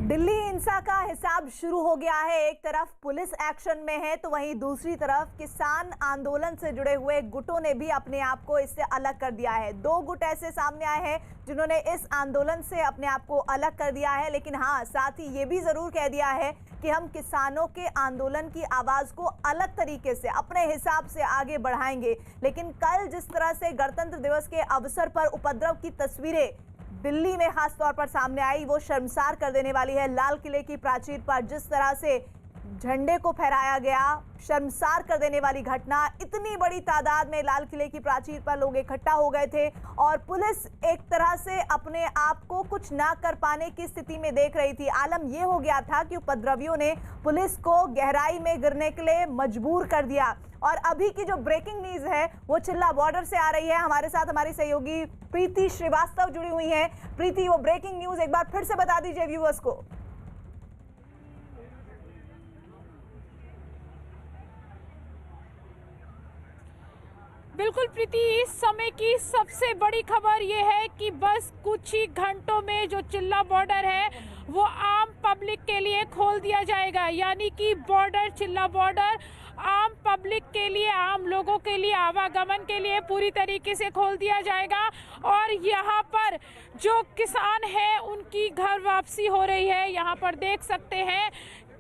दिल्ली हिंसा का हिसाब शुरू हो गया है। एक तरफ पुलिस एक्शन में है तो वहीं दूसरी तरफ किसान आंदोलन से जुड़े हुए गुटों ने भी अपने आप को इससे अलग कर दिया है। दो गुट ऐसे सामने आए हैं जिन्होंने इस आंदोलन से अपने आप को अलग कर दिया है, लेकिन हाँ, साथ ही ये भी जरूर कह दिया है कि हम किसानों के आंदोलन की आवाज को अलग तरीके से अपने हिसाब से आगे बढ़ाएंगे। लेकिन कल जिस तरह से गणतंत्र दिवस के अवसर पर उपद्रव की तस्वीरें दिल्ली में खास तौर पर सामने आई, वो शर्मसार कर देने वाली है। लाल किले की प्राचीर पर जिस तरह से झंडे को फहराया गया, शर्मसार कर देने वाली घटना। इतनी बड़ी तादाद में लाल किले की प्राचीर पर लोग इकट्ठा हो गए थे और पुलिस एक तरह से अपने आप को कुछ ना कर पाने की स्थिति में देख रही थी। आलम यह हो गया था कि उपद्रवियों ने पुलिस को गहराई में गिरने के लिए मजबूर कर दिया। और अभी की जो ब्रेकिंग न्यूज है वो चिल्ला बॉर्डर से आ रही है। हमारे साथ हमारी सहयोगी प्रीति श्रीवास्तव जुड़ी हुई हैं। प्रीति, वो ब्रेकिंग न्यूज एक बार फिर से बता दीजिए व्यूअर्स को। बिल्कुल प्रीति, इस समय की सबसे बड़ी खबर ये है कि बस कुछ ही घंटों में जो चिल्ला बॉर्डर है वो आम पब्लिक के लिए खोल दिया जाएगा। यानी कि बॉर्डर, चिल्ला बॉर्डर आम पब्लिक के लिए, आम लोगों के लिए, आवागमन के लिए पूरी तरीके से खोल दिया जाएगा। और यहाँ पर जो किसान हैं उनकी घर वापसी हो रही है। यहाँ पर देख सकते हैं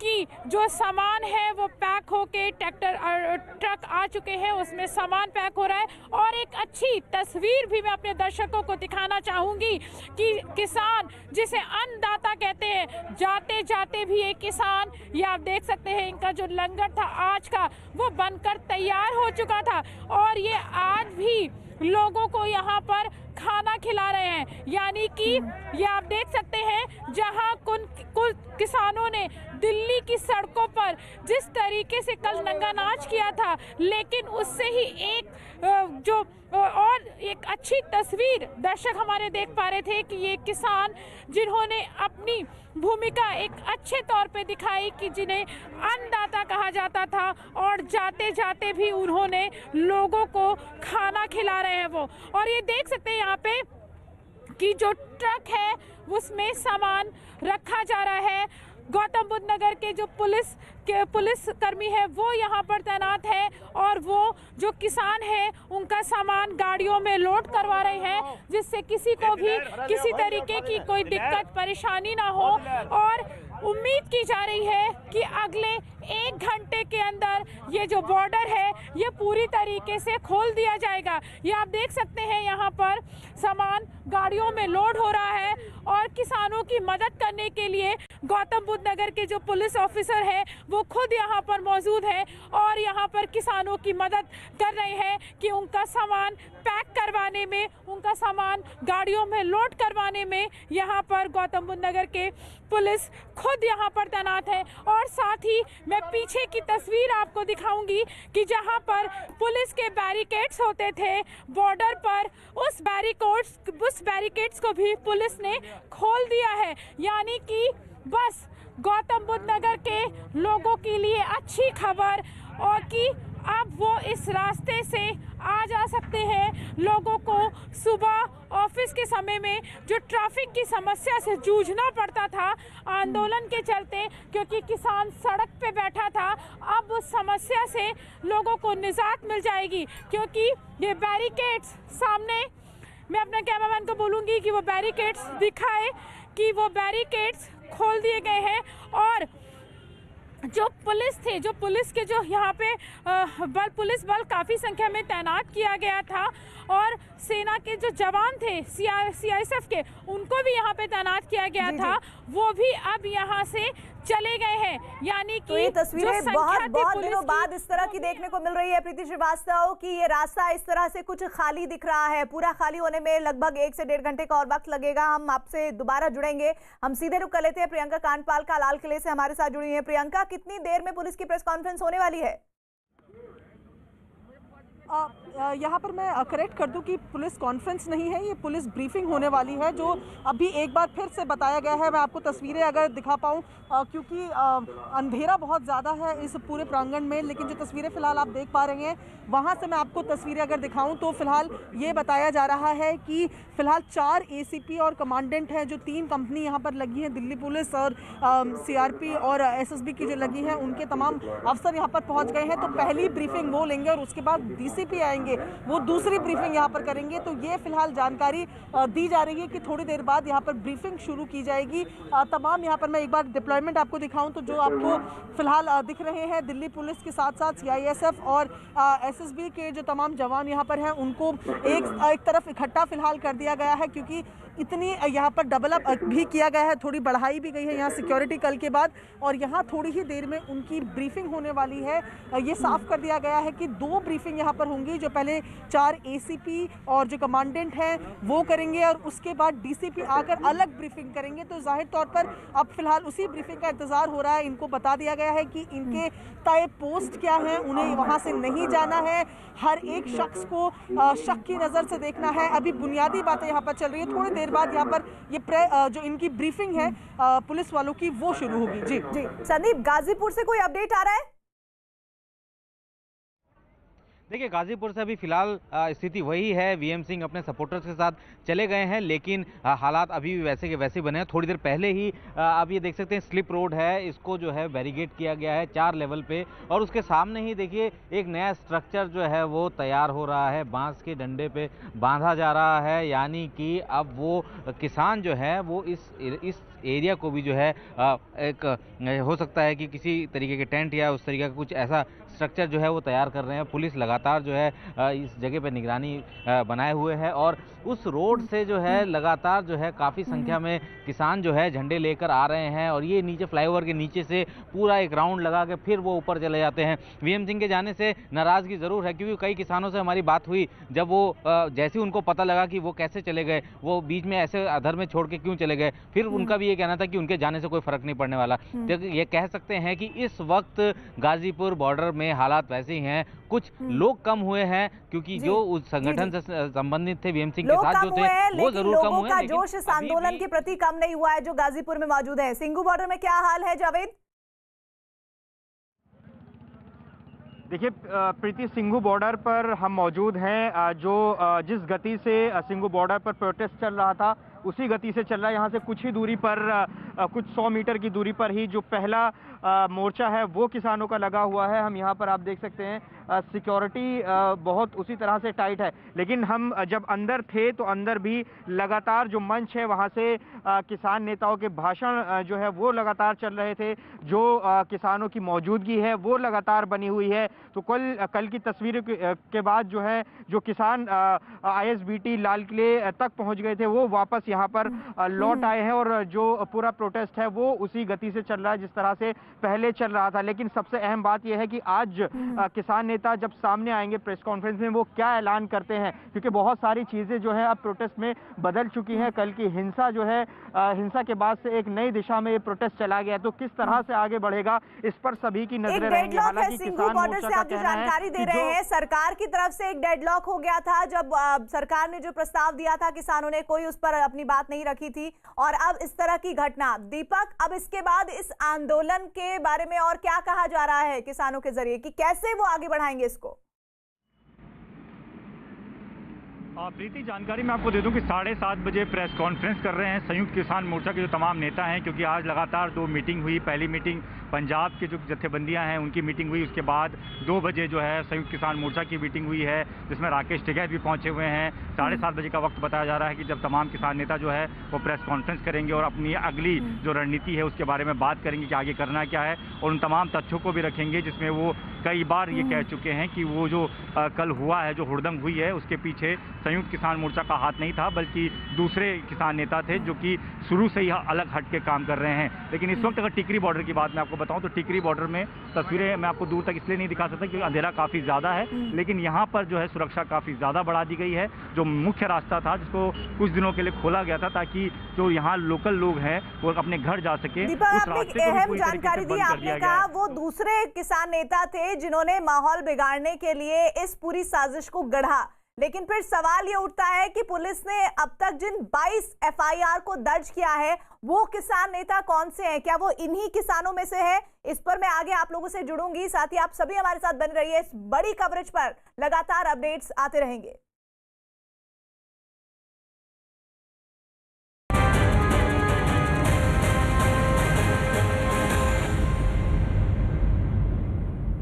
कि जो सामान है वो पैक होके ट्रक आ चुके हैं, उसमें सामान पैक हो रहा है। और एक अच्छी तस्वीर भी मैं अपने दर्शकों को दिखाना चाहूँगी कि किसान, जिसे अन्नदाता कहते हैं, जाते जाते भी एक किसान, ये आप देख सकते हैं इनका जो लंगर था आज का वो बनकर तैयार हो चुका था और ये आज भी लोगों को यहाँ पर खाना खिला रहे हैं। यानी कि ये आप देख सकते हैं जहाँ कुछ किसानों ने दिल्ली की सड़कों पर जिस तरीके से कल नंगा नाच किया था, लेकिन उससे ही एक जो और एक अच्छी तस्वीर दर्शक हमारे देख पा रहे थे कि ये किसान जिन्होंने अपनी भूमिका एक अच्छे तौर पे दिखाई कि जिन्हें अन्नदाता कहा जाता था और जाते जाते भी उन्होंने लोगों को खाना खिला रहे हैं वो। और ये देख सकते हैं यहाँ पे कि जो ट्रक है उसमें सामान रखा जा रहा है। गौतम बुद्ध नगर के जो पुलिस कर्मी है वो यहाँ पर तैनात है और वो जो किसान है उनका सामान गाड़ियों में लोड करवा रहे हैं, जिससे किसी को भी किसी तरीके की कोई दिक्कत परेशानी ना हो। और उम्मीद की जा रही है कि अगले 1 घंटे के अंदर ये जो बॉर्डर है ये पूरी तरीके से खोल दिया जाएगा। ये आप देख सकते हैं यहाँ पर सामान गाड़ियों में लोड हो रहा है और किसानों की मदद करने के लिए गौतम बुद्ध नगर के जो पुलिस ऑफिसर हैं वो खुद यहाँ पर मौजूद हैं और यहाँ पर किसानों की मदद कर रहे हैं कि उनका सामान पैक करवाने में, उनका सामान गाड़ियों में लोड करवाने में यहाँ पर गौतम बुद्ध नगर के पुलिस खुद यहाँ पर तैनात है। और साथ ही मैं पीछे की तस्वीर आपको दिखाऊंगी कि जहाँ पर पुलिस के बैरिकेड्स होते थे बॉर्डर पर, उस बैरिकेड्स को भी पुलिस ने खोल दिया है। यानी कि बस गौतम बुद्ध नगर के लोगों के लिए अच्छी खबर और कि अब वो इस रास्ते से आ जा सकते हैं। लोगों को सुबह ऑफिस के समय में जो ट्रैफिक की समस्या से जूझना पड़ता था आंदोलन के चलते, क्योंकि किसान सड़क पे बैठा था, अब उस समस्या से लोगों को निजात मिल जाएगी। क्योंकि ये बैरिकेड्स सामने, मैं अपने कैमरामैन को बोलूँगी कि वो बैरिकेड्स दिखाए कि वो बैरिकेड्स खोल दिए गए हैं। और जो पुलिस थे, जो पुलिस के जो यहाँ पे पुलिस बल काफ़ी संख्या में तैनात किया गया था और सेना के जो जवान थे CISF के, उनको भी यहाँ पे तैनात किया गया था, वो भी अब यहाँ से चले गए हैं। यानी कि तो ये तस्वीरें बहुत दिनों बाद इस तरह की देखने को मिल रही है प्रीति श्रीवास्तव कि ये रास्ता इस तरह से कुछ खाली दिख रहा है। पूरा खाली होने में लगभग 1 से 1.5 घंटे का और वक्त लगेगा। हम आपसे दोबारा जुड़ेंगे। हम सीधे रुक कर लेते हैं प्रियंका कांडपाल का लाल किले से हमारे साथ जुड़ी है। प्रियंका, कितनी देर में पुलिस की प्रेस कॉन्फ्रेंस होने वाली है? यहाँ पर मैं करेक्ट कर दूं कि पुलिस कॉन्फ्रेंस नहीं है, ये पुलिस ब्रीफिंग होने वाली है, जो अभी एक बार फिर से बताया गया है। मैं आपको तस्वीरें अगर दिखा पाऊँ, क्योंकि अंधेरा बहुत ज़्यादा है इस पूरे प्रांगण में, लेकिन जो तस्वीरें फ़िलहाल आप देख पा रहे हैं वहाँ से मैं आपको तस्वीरें अगर दिखाऊं तो फ़िलहाल ये बताया जा रहा है कि फ़िलहाल 4 ACP और कमांडेंट हैं, जो 3 कंपनी यहाँ पर लगी हैं, दिल्ली पुलिस और CRP और SSB की जो लगी हैं, उनके तमाम अफसर यहाँ पर पहुँच गए हैं। तो पहली ब्रीफिंग वो लेंगे और उसके बाद DCP आएंगे, वो दूसरी ब्रीफिंग यहाँ पर करेंगे। तो ये फिलहाल जानकारी दी जा रही है कि थोड़ी देर बाद यहाँ पर ब्रीफिंग शुरू की जाएगी। तमाम यहाँ पर मैं एक बार डिप्लॉयमेंट आपको दिखाऊं तो जो आपको फिलहाल दिख रहे हैं, दिल्ली पुलिस के साथ साथ CISF और SSB के जो तमाम जवान यहाँ पर हैं, उनको एक तरफ इकट्ठा फिलहाल कर दिया गया है, क्योंकि इतनी यहाँ पर डेवलप भी किया गया है, थोड़ी बढ़ाई भी गई है यहाँ सिक्योरिटी कल के बाद, और यहाँ थोड़ी ही देर में उनकी ब्रीफिंग होने वाली है। ये साफ कर दिया गया है कि 2 ब्रीफिंग यहाँ पर होंगी, जो पहले 4 ACP और जो कमांडेंट हैं वो करेंगे और उसके बाद DCP आकर अलग ब्रीफिंग करेंगे। तो जाहिर तौर पर अब फिलहाल उसी ब्रीफिंग का इंतजार हो रहा है। इनको बता दिया गया है कि इनके तय पोस्ट क्या है, उन्हें वहाँ से नहीं जाना है, हर एक शख्स को शक की नज़र से देखना है। अभी बुनियादी बातें यहाँ पर चल रही है, थोड़ी देर बाद यहाँ पर ये जो इनकी ब्रीफिंग है पुलिस वालों की वो शुरू होगी। जी संदीप, गाजीपुर से कोई अपडेट आ रहा है? देखिए, गाजीपुर से अभी फिलहाल स्थिति वही है। VM सिंह अपने सपोर्टर्स के साथ चले गए हैं, लेकिन हालात अभी भी वैसे के वैसे बने हैं। थोड़ी देर पहले ही आप ये देख सकते हैं, स्लिप रोड है, इसको जो है बैरिकेड किया गया है 4 लेवल पे, और उसके सामने ही देखिए एक नया स्ट्रक्चर जो है वो तैयार हो रहा है, बांस के डंडे पे बांधा जा रहा है। यानी कि अब वो किसान जो है वो इस एरिया को भी जो है एक हो सकता है कि किसी तरीके के टेंट या उस तरीके का कुछ ऐसा स्ट्रक्चर जो है वो तैयार कर रहे हैं। पुलिस लगातार जो है इस जगह पे निगरानी बनाए हुए है, और उस रोड से जो है लगातार जो है काफ़ी संख्या में किसान जो है झंडे लेकर आ रहे हैं, और ये नीचे फ्लाईओवर के नीचे से पूरा एक राउंड लगा के फिर वो ऊपर चले जाते हैं। VM सिंह के जाने से नाराज़गी ज़रूर है, क्योंकि कई किसानों से हमारी बात हुई, जब वो जैसे ही उनको पता लगा कि वो कैसे चले गए, वो बीच में ऐसे अधर में छोड़ के क्यों चले गए, फिर उनका भी ये कहना था कि उनके जाने से कोई फ़र्क नहीं पड़ने वाला। तो ये कह सकते हैं कि इस वक्त गाजीपुर बॉर्डर में हालात वैसे ही हैं। कुछ लोग कम हुए हैं, क्योंकि जो उस संगठन से संबंधित थे VM सिंह के साथ जो थे वो जरूर कम हुए, लेकिन जोश इस आंदोलन के प्रति कम नहीं हुआ है जो गाजीपुर में मौजूद है। सिंघू बॉर्डर में क्या हाल है जावेद? देखिए प्रीति, सिंघू बॉर्डर पर हम मौजूद हैं। जो जिस गति से सिंघू बॉर्डर पर प्रोटेस्ट चल रहा था उसी गति से चल रहा है। यहाँ से कुछ ही दूरी पर, कुछ 100 मीटर की दूरी पर ही जो पहला मोर्चा है वो किसानों का लगा हुआ है। हम यहाँ पर आप देख सकते हैं सिक्योरिटी बहुत उसी तरह से टाइट है, लेकिन हम जब अंदर थे तो अंदर भी लगातार जो मंच है वहाँ से किसान नेताओं के भाषण जो है वो लगातार चल रहे थे। जो किसानों की मौजूदगी है वो लगातार बनी हुई है। तो कल की तस्वीरों के बाद जो है जो किसान ISBT लाल किले तक पहुँच गए थे वो वापस यहाँ पर लौट आए हैं, और जो पूरा प्रोटेस्ट है वो उसी गति से चल रहा है जिस तरह से पहले चल रहा था। लेकिन सबसे अहम बात यह है कि आज किसान नेता जब सामने आएंगे प्रेस कॉन्फ्रेंस में वो क्या ऐलान करते हैं, क्योंकि बहुत सारी चीजें जो है अब प्रोटेस्ट में बदल चुकी हैं। कल की हिंसा जो है, हिंसा के बाद से एक नई दिशा में ये प्रोटेस्ट चला गया, तो किस तरह से आगे बढ़ेगा इस पर सभी की नजरें रहेंगी। हालांकि किसान मोर्चा का कहना है जानकारी दे रहे हैं, सरकार की तरफ से एक डेडलॉक हो गया था जब सरकार ने जो प्रस्ताव दिया था, किसानों ने कोई उस पर अपनी बात नहीं रखी थी, और अब इस तरह की घटना। दीपक, अब इसके बाद इस आंदोलन के बारे में और क्या कहा जा रहा है किसानों के जरिए कि कैसे वो आगे बढ़ाएंगे इसको? प्रीति, जानकारी मैं आपको दे दूं कि 7:30 बजे प्रेस कॉन्फ्रेंस कर रहे हैं संयुक्त किसान मोर्चा के जो तमाम नेता हैं, क्योंकि आज लगातार 2 मीटिंग हुई। पहली मीटिंग पंजाब के जो जत्थेबंदियां हैं उनकी मीटिंग हुई, उसके बाद 2 बजे जो है संयुक्त किसान मोर्चा की मीटिंग हुई है, जिसमें राकेश टिकैत भी पहुंचे हुए हैं। 7:30 बजे का वक्त बताया जा रहा है कि जब तमाम किसान नेता जो है वो प्रेस कॉन्फ्रेंस करेंगे और अपनी अगली जो रणनीति है उसके बारे में बात करेंगे कि आगे करना क्या है, और उन तमाम तथ्यों को भी रखेंगे जिसमें वो कई बार ये कह चुके हैं कि वो जो कल हुआ है, जो हुड़दंग हुई है, उसके पीछे संयुक्त किसान मोर्चा का हाथ नहीं था, बल्कि दूसरे किसान नेता थे जो कि शुरू से ही अलग हट के काम कर रहे हैं। लेकिन इस वक्त अगर टिकरी बॉर्डर की बात मैं आपको बताऊं तो टिकरी बॉर्डर में तस्वीरें मैं आपको दूर तक इसलिए नहीं दिखा सकता क्योंकि अंधेरा काफ़ी ज़्यादा है, लेकिन यहाँ पर जो है सुरक्षा काफ़ी ज़्यादा बढ़ा दी गई है। जो मुख्य रास्ता था जिसको कुछ दिनों के लिए खोला गया था ताकि जो यहाँ लोकल लोग हैं वो अपने घर जा सके, उस रास्ते को अहम जानकारी दी आपने, कहा वो दूसरे किसान नेता थे थे जिन्होंने माहौल बिगाड़ने के लिए इस पूरी साजिश को गढ़ा। लेकिन फिर सवाल ये उठता है कि पुलिस ने अब तक जिन 22 एफआईआर को दर्ज किया है वो किसान नेता कौन से हैं, क्या वो इन्हीं किसानों में से है? इस पर मैं आगे आप लोगों से जुड़ूंगी। साथ ही आप सभी हमारे साथ बने रहिए। इस बड़ी कवरेज पर लगातार अपडेट्स आते रहेंगे।